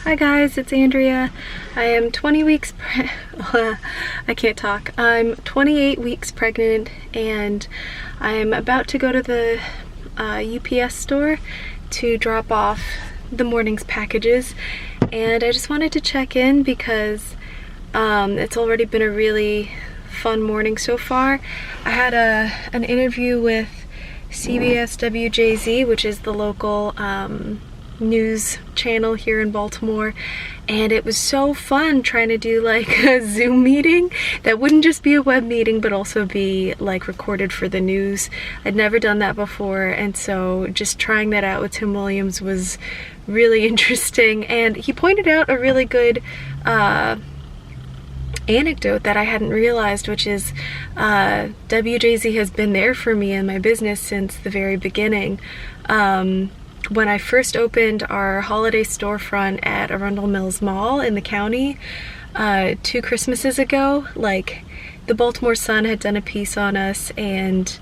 Hi guys, it's Andrea. I am 20 weeks I can't talk. I'm 28 weeks pregnant and I'm about to go to the UPS store to drop off the morning's packages, and I just wanted to check in because it's already been a really fun morning so far. I had an interview with CBS WJZ, which is the local news channel here in Baltimore, and it was so fun trying to do like a Zoom meeting that wouldn't just be a web meeting but also be like recorded for the news. I'd never done that before, and so just trying that out with Tim Williams was really interesting, and he pointed out a really good anecdote that I hadn't realized, which is WJZ has been there for me in my business since the very beginning. When I first opened our holiday storefront at Arundel Mills Mall in the county 2 Christmases ago, like the Baltimore Sun had done a piece on us, and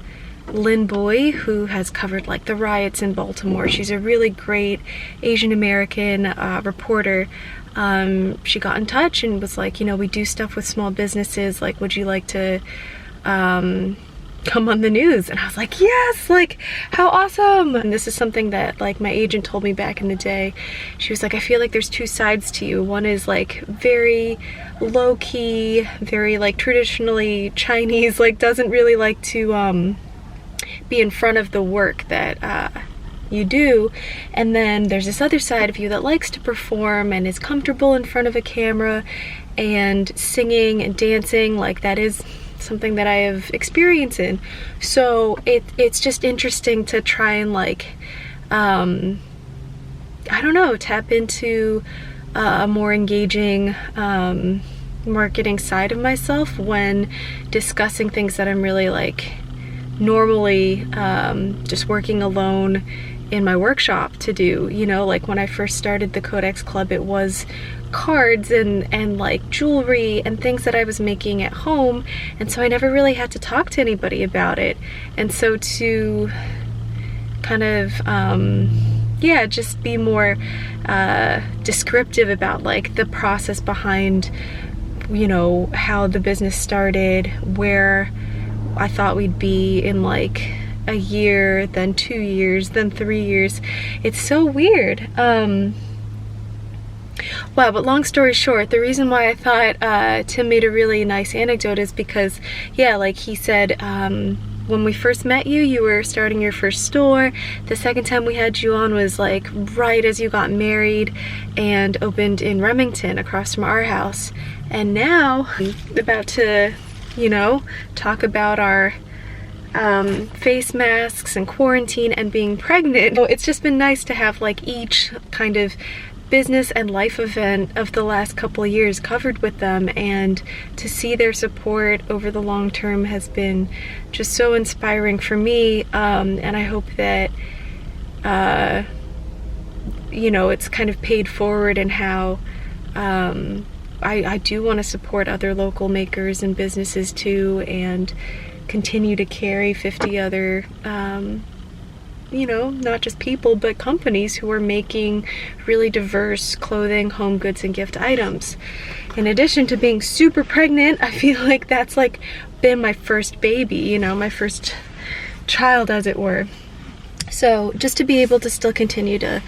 Lynn Boy, who has covered like the riots in Baltimore, she's a really great Asian American reporter. She got in touch and was like, you know, we do stuff with small businesses, like would you like to come on the news? And I was like, yes, like how awesome. And this is something that like my agent told me back in the day. She was like, I feel like there's 2 sides to you. One is like very low-key, very like traditionally Chinese, like doesn't really like to be in front of the work that you do, and then there's this other side of you that likes to perform and is comfortable in front of a camera and singing and dancing. Like that is something that I have experience in, so it's just interesting to try and like I don't know, tap into a more engaging marketing side of myself when discussing things that I'm really like normally just working alone in my workshop to do. You know, like when I first started the Codex Club, it was cards and like jewelry and things that I was making at home, and so I never really had to talk to anybody about it. And so to kind of yeah, just be more descriptive about like the process behind, you know, how the business started, where I thought we'd be in like a year, then 2 years, then 3 years. It's so weird. Wow, but long story short, the reason why I thought Tim made a really nice anecdote is because, yeah, like he said, when we first met you, you were starting your first store. The second time we had you on was like right as you got married and opened in Remington across from our house. And now, about to, you know, talk about our face masks and quarantine and being pregnant. So it's just been nice to have like each kind of business and life event of the last couple of years covered with them, and to see their support over the long term has been just so inspiring for me, and I hope that you know, it's kind of paid forward in how I do want to support other local makers and businesses too, and continue to carry 50 other you know, not just people but companies who are making really diverse clothing, home goods, and gift items. In addition to being super pregnant, I feel like that's like been my first baby, you know, my first child, as it were. So just to be able to still continue to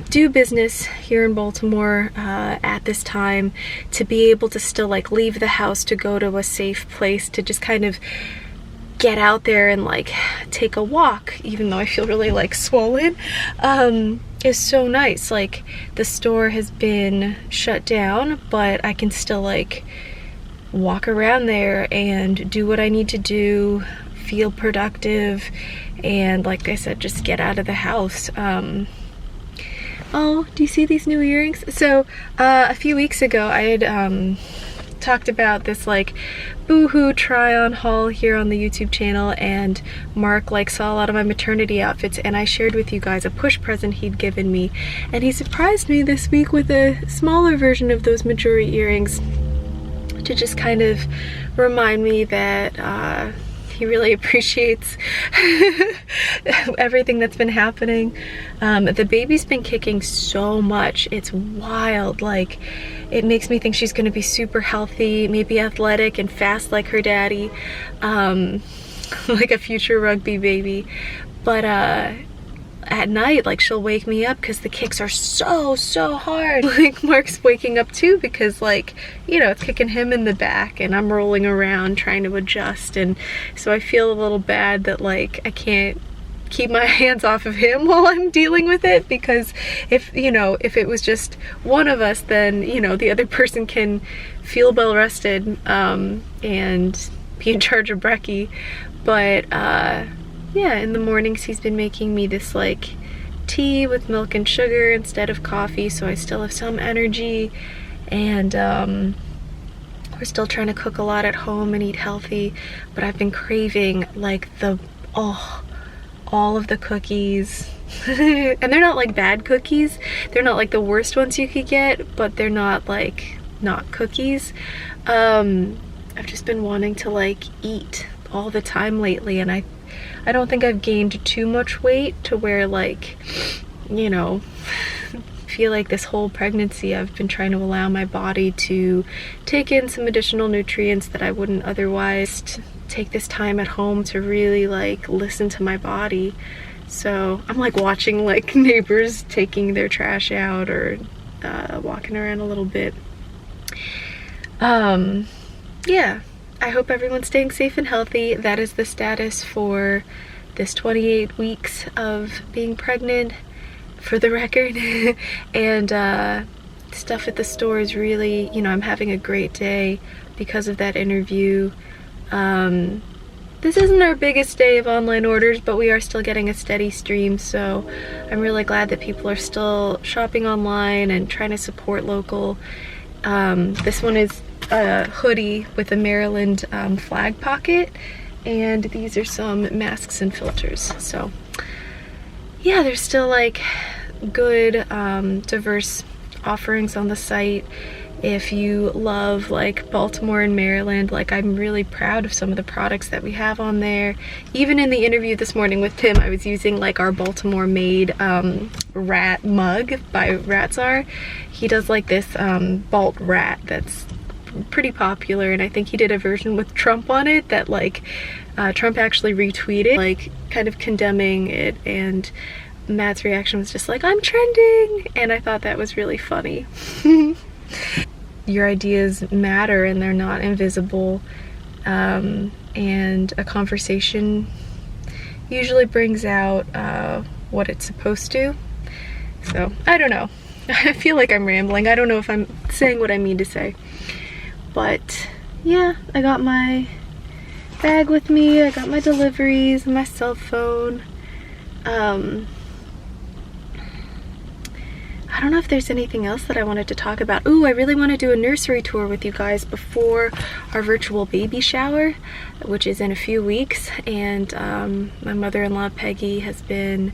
do business here in Baltimore at this time, to be able to still like leave the house to go to a safe place to just kind of get out there and like take a walk, even though I feel really like swollen, is so nice. Like the store has been shut down, but I can still like walk around there and do what I need to do, feel productive, and like I said, just get out of the house. Oh, do you see these new earrings? So a few weeks ago I had talked about this like boohoo try on haul here on the YouTube channel, and Mark like saw a lot of my maternity outfits, and I shared with you guys a push present he'd given me, and he surprised me this week with a smaller version of those majority earrings to just kind of remind me that he really appreciates everything that's been happening. The baby's been kicking so much. It's wild. Like, it makes me think she's gonna be super healthy, maybe athletic and fast like her daddy, like a future rugby baby. But at night, like, she'll wake me up because the kicks are so hard. Like, Mark's waking up too because, like, you know, it's kicking him in the back and I'm rolling around trying to adjust, and so I feel a little bad that, like, I can't keep my hands off of him while I'm dealing with it, because if, you know, if it was just one of us, then, you know, the other person can feel well rested and be in charge of Brecky. But yeah, in the mornings he's been making me this, like, tea with milk and sugar instead of coffee, so I still have some energy. And we're still trying to cook a lot at home and eat healthy, but I've been craving, like, all of the cookies. And they're not, like, bad cookies. They're not, like, the worst ones you could get, but they're not, like, not cookies. I've just been wanting to, like, eat all the time lately, and I don't think I've gained too much weight to where, like, you know, feel like this whole pregnancy I've been trying to allow my body to take in some additional nutrients that I wouldn't otherwise. Take this time at home to really, like, listen to my body. So I'm, like, watching, like, neighbors taking their trash out or walking around a little bit. Yeah, I hope everyone's staying safe and healthy. That is the status for this 28 weeks of being pregnant, for the record. And stuff at the store is really, you know, I'm having a great day because of that interview. This isn't our biggest day of online orders, but we are still getting a steady stream, so I'm really glad that people are still shopping online and trying to support local. This one is a hoodie with a Maryland flag pocket, and these are some masks and filters. So yeah, there's still, like, good diverse offerings on the site. If you love, like, Baltimore and Maryland, like, I'm really proud of some of the products that we have on there. Even in the interview this morning with Tim, I was using, like, our Baltimore made rat mug by Ratzar. He does, like, this Balt rat that's pretty popular, and I think he did a version with Trump on it that, like, Trump actually retweeted, like, kind of condemning it, and Matt's reaction was just like, "I'm trending," and I thought that was really funny. Your ideas matter and they're not invisible, and a conversation usually brings out what it's supposed to. So I don't know. I feel like I'm rambling. I don't know if I'm saying what I mean to say. But yeah, I got my bag with me, I got my deliveries, my cell phone. I don't know if there's anything else that I wanted to talk about. Ooh, I really want to do a nursery tour with you guys before our virtual baby shower, which is in a few weeks. And my mother-in-law Peggy has been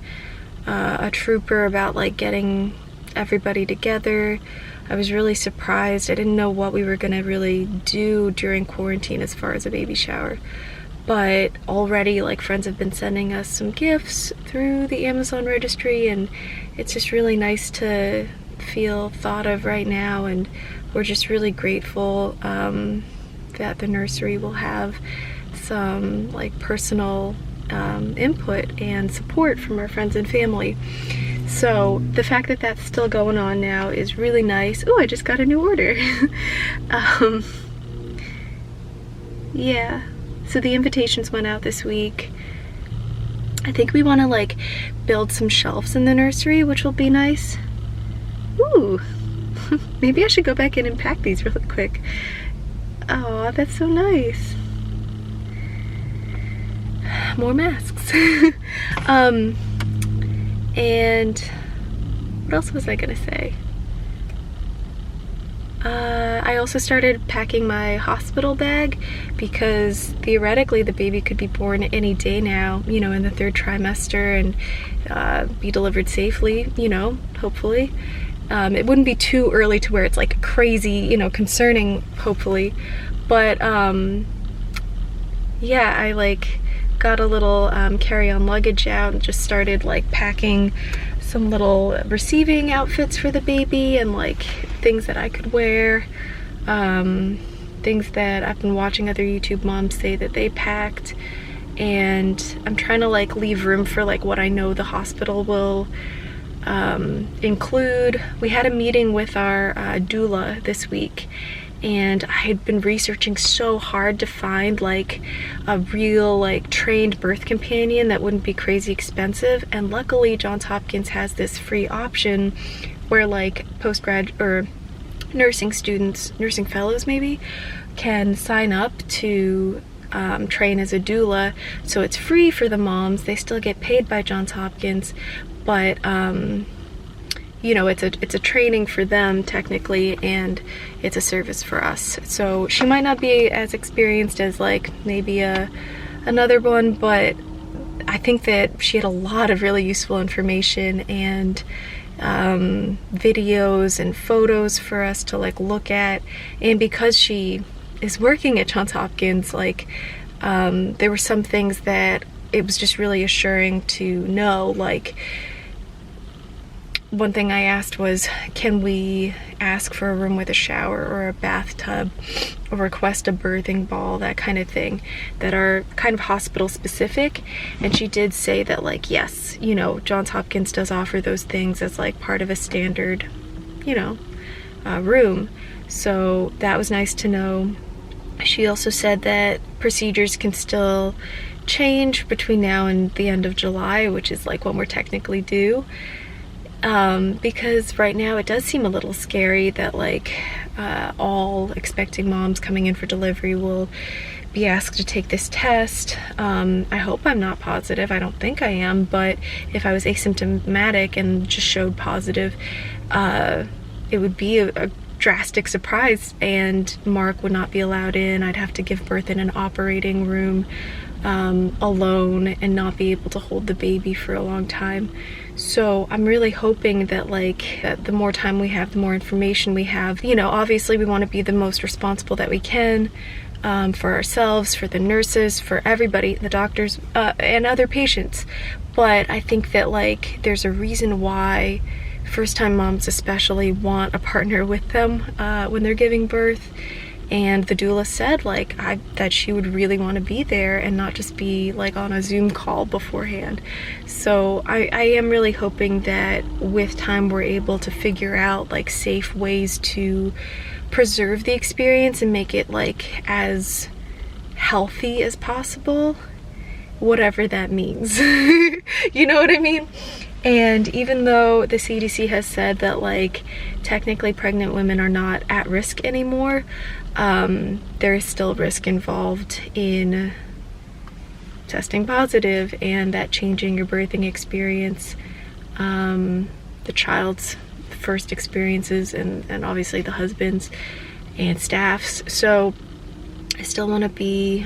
a trooper about, like, getting everybody together. I was really surprised. I didn't know what we were gonna really do during quarantine as far as a baby shower. But already, like, friends have been sending us some gifts through the Amazon registry, and it's just really nice to feel thought of right now, and we're just really grateful that the nursery will have some, like, personal input and support from our friends and family. So the fact that that's still going on now is really nice. Oh, I just got a new order. Yeah. So the invitations went out this week. I think we want to, like, build some shelves in the nursery, which will be nice. Ooh, maybe I should go back in and pack these really quick. Oh, that's so nice. More masks. And what else was I gonna say? I also started packing my hospital bag because theoretically the baby could be born any day now, you know, in the 3rd trimester, and be delivered safely, you know, hopefully. It wouldn't be too early to where it's, like, crazy, you know, concerning, hopefully. But yeah, I like got a little carry-on luggage out and just started like packing some little receiving outfits for the baby and like things that I could wear, things that I've been watching other YouTube moms say that they packed, and I'm trying to like leave room for like what I know the hospital will include. We had a meeting with our doula this week, and I had been researching so hard to find like a real like trained birth companion that wouldn't be crazy expensive, and luckily Johns Hopkins has this free option where like postgrad or nursing students, nursing fellows maybe, can sign up to train as a doula. So it's free for the moms, they still get paid by Johns Hopkins, but you know, it's a training for them technically, and it's a service for us. So she might not be as experienced as like maybe another one, but I think that she had a lot of really useful information and videos and photos for us to like look at. And because she is working at Johns Hopkins, like there were some things that it was just really assuring to know. Like, one thing I asked was, can we ask for a room with a shower or a bathtub, or request a birthing ball, that kind of thing, that are kind of hospital specific? And she did say that like, yes, you know, Johns Hopkins does offer those things as like part of a standard, you know, room. So that was nice to know. She also said that procedures can still change between now and the end of July, which is like when we're technically due. Because right now it does seem a little scary that like all expecting moms coming in for delivery will be asked to take this test. I hope I'm not positive. I don't think I am, but if I was asymptomatic and just showed positive, it would be a drastic surprise, and Mark would not be allowed in. I'd have to give birth in an operating room alone and not be able to hold the baby for a long time. So I'm really hoping that like the more time we have, the more information we have. You know, obviously we want to be the most responsible that we can, for ourselves, for the nurses, for everybody, the doctors, and other patients. But I think that like there's a reason why first-time moms especially want a partner with them when they're giving birth. And the doula said like that she would really want to be there and not just be like on a Zoom call beforehand. So I am really hoping that with time we're able to figure out like safe ways to preserve the experience and make it like as healthy as possible, whatever that means. You know what I mean? And even though the CDC has said that like technically pregnant women are not at risk anymore, there is still risk involved in testing positive, and that changing your birthing experience, the child's first experiences, and obviously the husband's and staff's. So I still want to be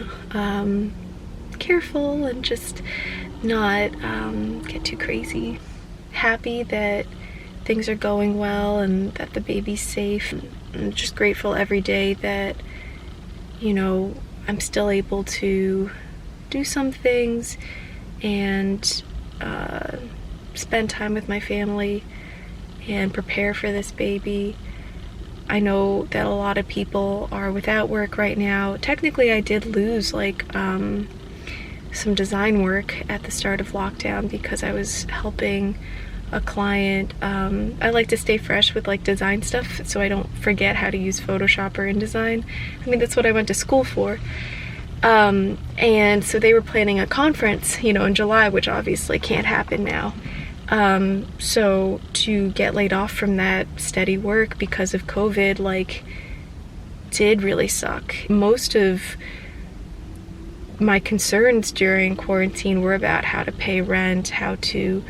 careful and just not get too crazy. Happy that things are going well and that the baby's safe. I'm just grateful every day that, you know, I'm still able to do some things and spend time with my family and prepare for this baby. I know that a lot of people are without work right now. Technically I did lose like some design work at the start of lockdown because I was helping a client. I like to stay fresh with like design stuff so I don't forget how to use Photoshop or InDesign. I mean, that's what I went to school for. And so they were planning a conference, you know, in July, which obviously can't happen now. So to get laid off from that steady work because of COVID, like, did really suck. Most of my concerns during quarantine were about how to pay rent, how to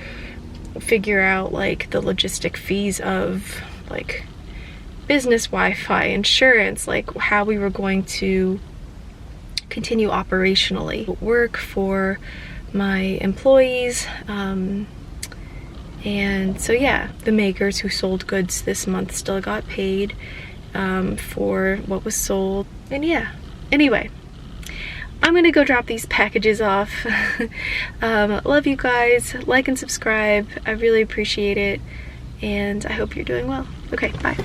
figure out like the logistic fees of like business Wi-Fi, insurance, like how we were going to continue operationally, work for my employees. And so yeah, the makers who sold goods this month still got paid for what was sold. And yeah, anyway, I'm gonna go drop these packages off. Love you guys. Like and subscribe. I really appreciate it. And I hope you're doing well. Okay, bye.